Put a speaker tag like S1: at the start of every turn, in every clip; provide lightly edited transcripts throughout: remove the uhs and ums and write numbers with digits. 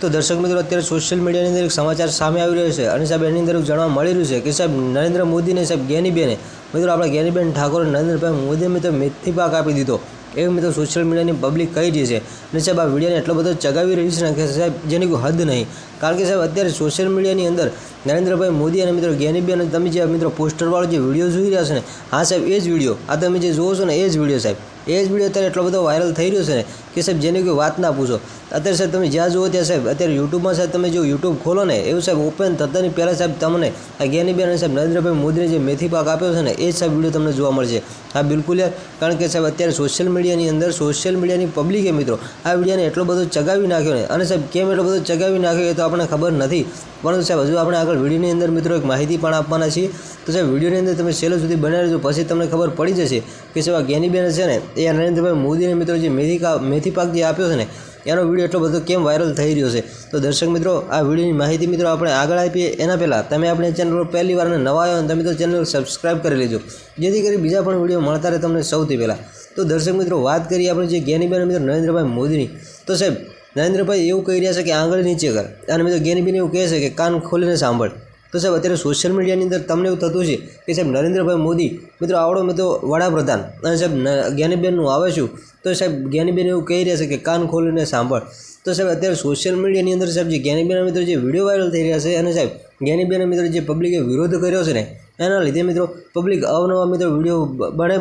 S1: તો દર્શક મિત્રો અત્યારે સોશિયલ મીડિયાની અંદર એક સમાચાર સામે આવી રહ્યો છે અને સાહેબ એની અંદર જાણવા મળી રહ્યું છે કે સાહેબ નરેન્દ્ર મોદીને સાહેબ જ્ઞાનીબેને મિત્રો આપણા જ્ઞાનીબેન ઠાકોર નરેન્દ્રભાઈ મોદીએ મિત્રો મેથી પાક આપી દીધો એવું મિત્રો સોશિયલ મીડિયાની પબ્લિક કહી રહી છે અને સાહેબ આ વિડીયોને એટલો બધો ચગાવી રહી છે ને કે સાહેબ જેની કોઈ હદ નહીં કારણ કે સાહેબ અત્યારે સોશિયલ મીડિયાની અંદર નરેન્દ્રભાઈ મોદી અને મિત્રો જ્ઞાનીબેન અને તમે જે મિત્રો પોસ્ટરવાળો જે વિડીયો જોઈ રહ્યા છો ને હા સાહેબ એ જ વિડીયો આ તમે જે જોવો છો ને એ જ વિડીયો સાહેબ એ જ વિડીયો અત્યારે એટલો બધો વાયરલ થઈ રહ્યો છે ને કે સાહેબ જેની કોઈ વાત ના પૂછો અત્યારે સાહેબ તમે જ્યાં જુઓ ત્યાં સાહેબ અત્યારે યુટ્યુબમાં સાહેબ તમે જો યુટ્યુબ ખોલો ને એવું સાહેબ ઓપન થતાની પહેલાં સાહેબ તમને આ જ્ઞાનીબેન અને સાહેબ નરેન્દ્રભાઈ મોદીને જે મેથી પાક આપ્યો છે ને એ જ સાહેબ વિડીયો તમને જોવા મળશે હા બિલકુલ યાર કારણ કે સાહેબ અત્યારે સોશિયલ મીડિયાની અંદર સોશિયલ મીડિયાની પબ્લિકે મિત્રો આ વિડીયોને એટલો બધો ચગાવી નાખ્યો ને અને સાહેબ કેમ એટલો બધો ચગાવી નાખ્યો એ તો આપણને ખબર નથી પરંતુ સાહેબ હજુ આપણે આગળ વિડીયોની અંદર મિત્રો એક માહિતી પણ આપવાના છીએ તો સાહેબ વિડીયોની અંદર તમે છેલ્લે સુધી બનાવી રહેજો પછી તમને ખબર પડી જશે કે સાહેબ આ જ્ઞાનીબેન છે ને એ નરેન્દ્રભાઈ મોદીને મિત્રો જે મેથી પાક જે આપ્યો છે ને એનો વિડીયો એટલો બધો કેમ વાયરલ થઈ રહ્યો છે તો દર્શક મિત્રો આ વિડીયોની માહિતી મિત્રો આપણે આગળ આપીએ એના પહેલાં તમે આપણે ચેનલ પર પહેલી વાર નવા આવ્યો અને તમે તો ચેનલ સબસ્ક્રાઈબ કરી લેજો જેથી કરી બીજા પણ વિડીયો મળતા રહે તમને સૌથી પહેલાં તો દર્શક મિત્રો વાત કરીએ આપણે જે જ્ઞાનીબેન મિત્રો નરેન્દ્રભાઈ મોદીની તો સાહેબ નરેન્દ્રભાઈ એવું કહી રહ્યા છે કે આંગળી નીચે કર અને મિત્રો જ્ઞાનીબેન એવું કહે છે કે કાન ખોલીને સાંભળ તો સાહેબ અત્યારે સોશિયલ મીડિયાની અંદર તમને એવું થતું છે કે સાહેબ નરેન્દ્રભાઈ મોદી મિત્રો આવડો મિત્રો વડાપ્રધાન અને સાહેબ જ્ઞાનીબેનનું આવે છું તો સાહેબ જ્ઞાનીબેન એવું કહી રહ્યા છે કે કાન ખોલીને સાંભળ તો સાહેબ અત્યારે સોશિયલ મીડિયાની અંદર સાહેબ જે જ્ઞાનીબેન મિત્રો જે વિડીયો વાયરલ થઈ રહ્યા છે અને સાહેબ જ્ઞાનીબેન મિત્રો જે પબ્લિકે વિરોધ કર્યો છે ને એના લીધે મિત્રો પબ્લિક અવનવા મિત્રો વિડીયો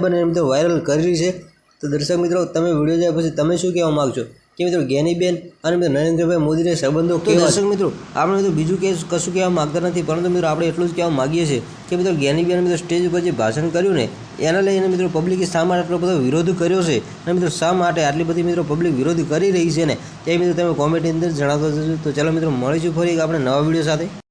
S1: બને મિત્રો વાયરલ કરી રહી છે તો દર્શક મિત્રો તમે વિડીયો જોયા પછી તમે શું કહેવા માગશો કે મિત્રો જ્ઞાનીબેન અને મિત્રો નરેન્દ્રભાઈ મોદીને સંબંધો કેવા દર્શક મિત્રો આપણે મિત્રો બીજું કશું કહેવા માગતા નથી પરંતુ મિત્રો આપણે એટલું જ કહેવા માગીએ છીએ કે મિત્રો જ્ઞાનીબેન મિત્રો સ્ટેજ ઉપર જે ભાષણ કર્યું ને એના લઈને મિત્રો પબ્લિકે શા માટે આટલો બધો વિરોધ કર્યો છે અને મિત્રો શા માટે આટલી બધી મિત્રો પબ્લિક વિરોધ કરી રહી છે ને એ મિત્રો તમે કોમેન્ટની અંદર જણાવતો જશો તો ચાલો મિત્રો મળીશું ફરી આપણે નવા વિડીયો સાથે।